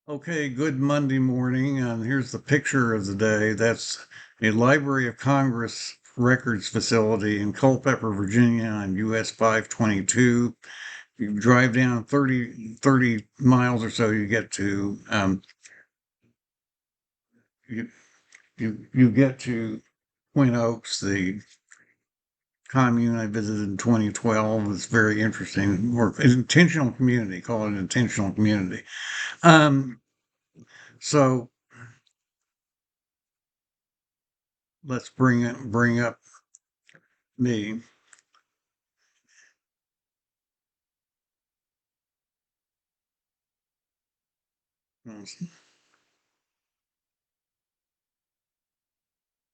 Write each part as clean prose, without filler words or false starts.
Okay, good Monday morning, and here's the picture of the day. That's a Library of Congress records facility in Culpeper, Virginia on US 522. You drive down 30 miles or so, you get to you, you get to Twin Oaks, the commune I visited in 2012. It's very interesting. Or an intentional community, call it an intentional community. Um, so let's bring up me.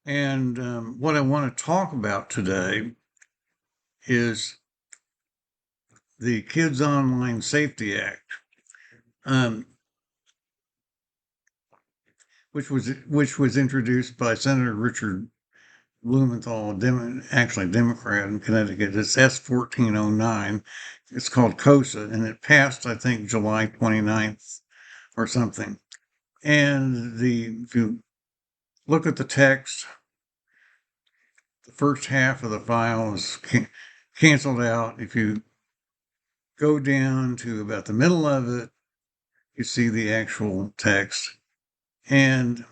And what I want to talk about today is the Kids Online Safety Act, um, which was introduced by Senator Richard Blumenthal, actually Democrat in Connecticut. It's S 1409. It's called KOSA, and it passed, I think, July 29th or something. And if you look at the text, the first half of the file is canceled out. If you go down to about the middle of it, you see the actual text. And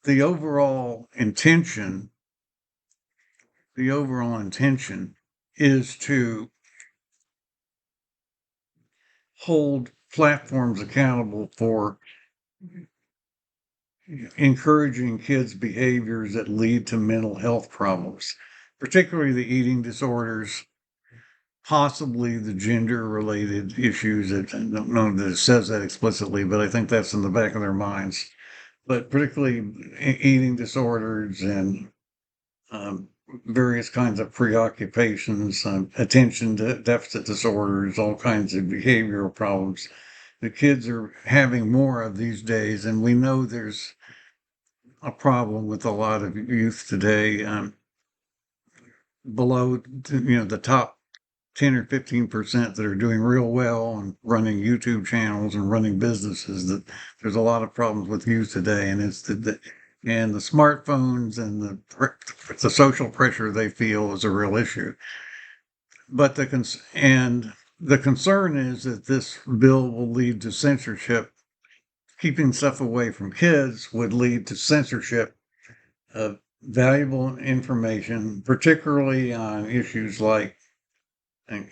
the overall intention, the overall intention is to hold platforms accountable for encouraging kids' behaviors that lead to mental health problems, particularly the eating disorders, possibly the gender related issues. I don't know that it says that explicitly, but I think that's in the back of their minds. But particularly eating disorders and um, various kinds of preoccupations, attention deficit disorders, all kinds of behavioral problems. The kids are having more of these days, and we know there's a problem with a lot of youth today. Below, the top 10 or 15% that are doing real well and running YouTube channels and running businesses, that there's a lot of problems with youth today. And it's and the smartphones and the social pressure they feel is a real issue. But the concern is that this bill will lead to censorship. Keeping stuff away from kids would lead to censorship of valuable information, particularly on issues like, and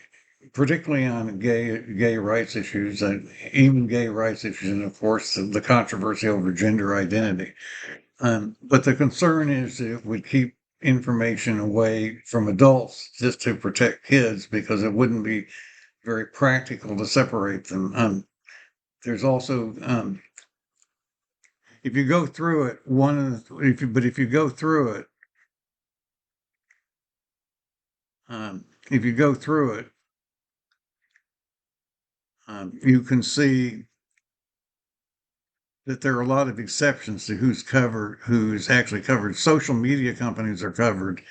particularly on gay rights issues, and even gay rights issues, and of course the controversy over gender identity. But the concern is that it would keep information away from adults just to protect kids, because it wouldn't be very practical to separate them. There's also, if you go through it, if you go through it, if you go through it, you can see that there are a lot of exceptions to who's actually covered. Social media companies are covered.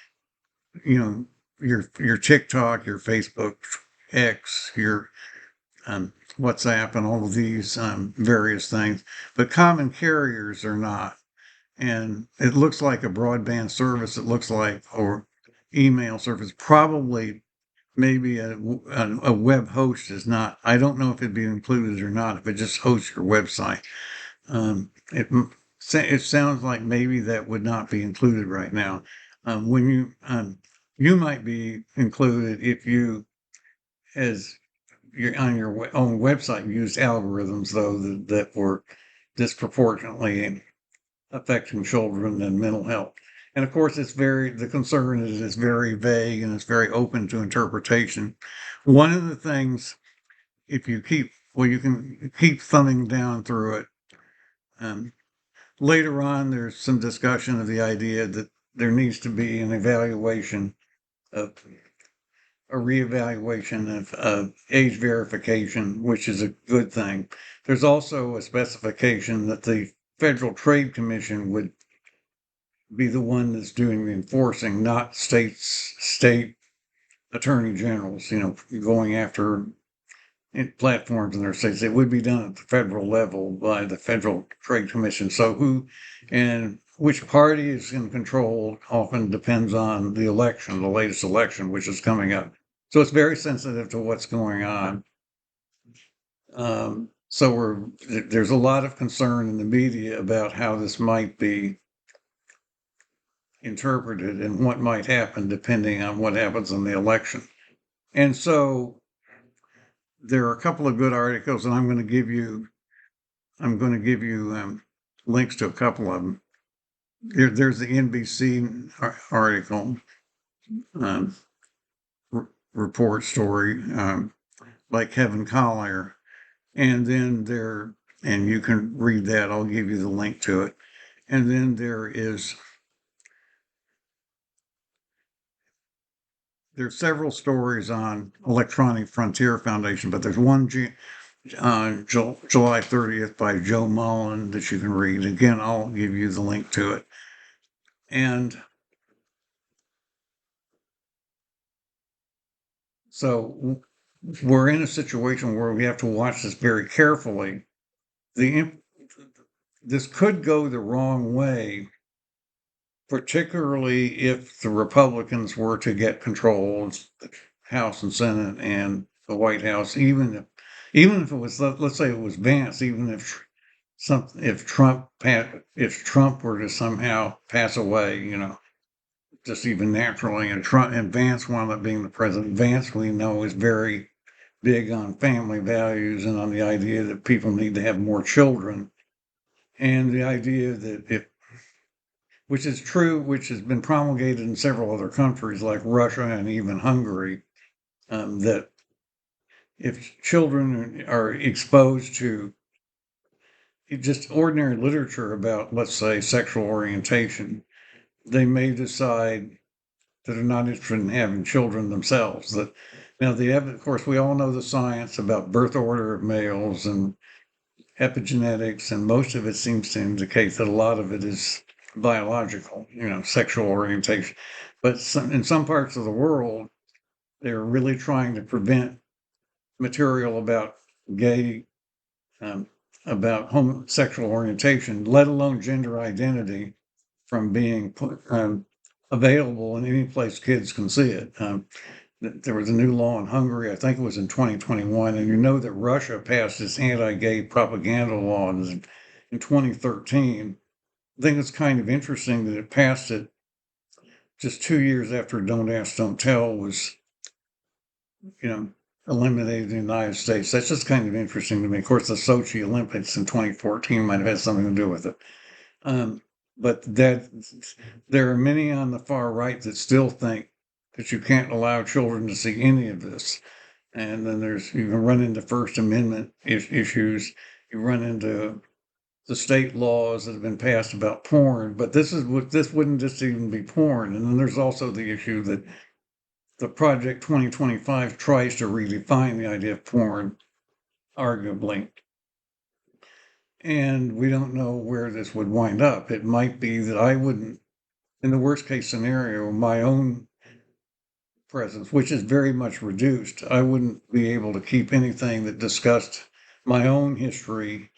You know, your TikTok, your Facebook, X, your WhatsApp, and all of these various things, but common carriers are not. And it looks like a broadband service. It looks like, or email service, probably maybe a web host is not. I don't know if it'd be included or not if it just hosts your website. It sounds like maybe that would not be included right now. When you might be included if you, as you're on your own website, used algorithms though that were disproportionately affecting children and mental health. And of course, the concern is it's very vague and it's very open to interpretation. One of the things, if you keep, well, you can keep thumbing down through it. Um, Later on, there's some discussion of the idea that there needs to be an evaluation of a reevaluation of age verification, which is a good thing. There's also a specification that the Federal Trade Commission would be the one that's doing the enforcing, not state attorney generals, going after platforms in their states. It would be done at the federal level by the Federal Trade Commission. So who and which party is in control often depends on the election, the latest election, which is coming up. So it's very sensitive to what's going on. So there's a lot of concern in the media about how this might be interpreted and what might happen depending on what happens in the election. And so there are a couple of good articles, and I'm going to give you links to a couple of them. There's the NBC article, um, report story by Kevin Collier, and then and you can read that. I'll give you the link to it. And then there's several stories on Electronic Frontier Foundation, but there's one July 30th by Joe Mullen that you can read. Again, I'll give you the link to it. And so we're in a situation where we have to watch this very carefully. This could go the wrong way, particularly if the Republicans were to get control of the House and Senate and the White House, even if it was, let's say it was Vance, even if Trump were to somehow pass away, just even naturally, and Vance wound up being the president. Vance, we know, is very big on family values and on the idea that people need to have more children, and the idea that which is true, which has been promulgated in several other countries like Russia and even Hungary, that if children are exposed to just ordinary literature about, let's say, sexual orientation, they may decide that are not interested in having children themselves. That now of course, we all know the science about birth order of males and epigenetics, and most of it seems to indicate that a lot of it is biological, sexual orientation. But in some parts of the world, they're really trying to prevent material about gay, about homosexual orientation, let alone gender identity, from being available in any place kids can see it. There was a new law in Hungary, I think it was in 2021, and that Russia passed this anti-gay propaganda law in 2013. I think it's kind of interesting that it passed it just 2 years after Don't Ask, Don't Tell was, eliminated in the United States. That's just kind of interesting to me. Of course, the Sochi Olympics in 2014 might have had something to do with it. But there are many on the far right that still think that you can't allow children to see any of this. And then you can run into First Amendment issues. You run into the state laws that have been passed about porn, but this wouldn't just even be porn. And then there's also the issue that the Project 2025 tries to redefine the idea of porn, arguably. And we don't know where this would wind up. It might be that I wouldn't, in the worst case scenario, my own presence, which is very much reduced, I wouldn't be able to keep anything that discussed my own history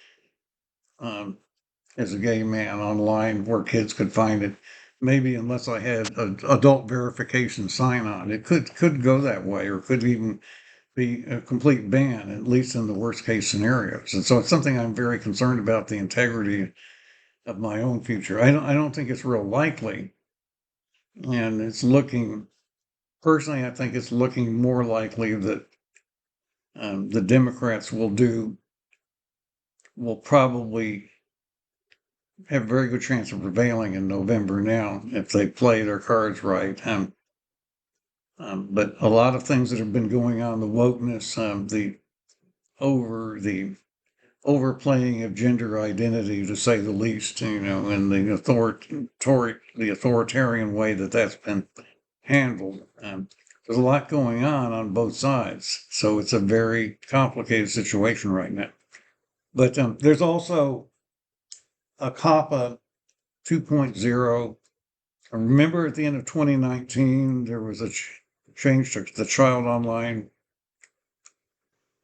as a gay man online where kids could find it. Maybe unless I had an adult verification sign on, it could go that way, or could even be a complete ban, at least in the worst case scenarios. And so it's something I'm very concerned about, the integrity of my own future. I don't think it's real likely, and personally, I think it's looking more likely that the Democrats will probably have a very good chance of prevailing in November now if they play their cards right. But a lot of things that have been going on, the wokeness, the overplaying of gender identity, to say the least, and the authoritarian way that's been handled. There's a lot going on both sides, so it's a very complicated situation right now. But there's also a COPPA 2.0. Remember, at the end of 2019, there was a change to the Child Online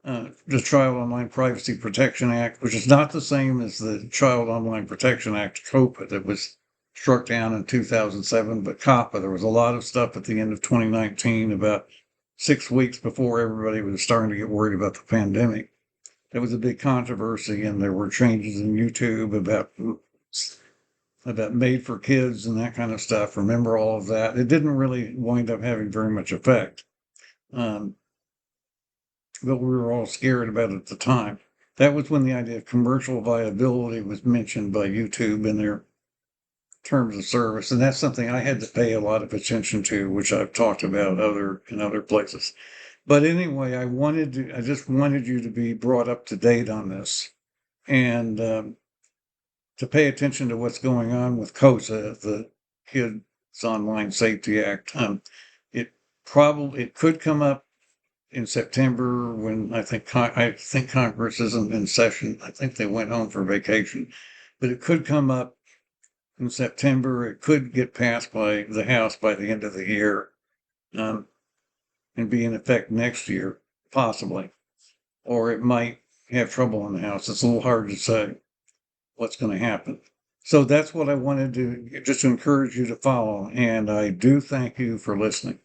the Child Online Privacy Protection Act, which is not the same as the Child Online Protection Act, COPA, that was struck down in 2007, but COPPA. There was a lot of stuff at the end of 2019, about 6 weeks before everybody was starting to get worried about the pandemic. There was a big controversy, and there were changes in YouTube about made for kids and that kind of stuff. Remember all of that? It didn't really wind up having very much effect. Um, but we were all scared about it at the time. That was when the idea of commercial viability was mentioned by YouTube in their terms of service. And that's something I had to pay a lot of attention to, which I've talked about in other places. But anyway, I just wanted you to be brought up to date on this, and to pay attention to what's going on with KOSA, the Kids Online Safety Act. It could come up in September, when I think Congress isn't in session. I think they went home for vacation, but it could come up in September. It could get passed by the House by the end of the year, and be in effect next year, possibly. Or it might have trouble in the House. It's a little hard to say what's going to happen. So that's what I wanted to just encourage you to follow. And I do thank you for listening.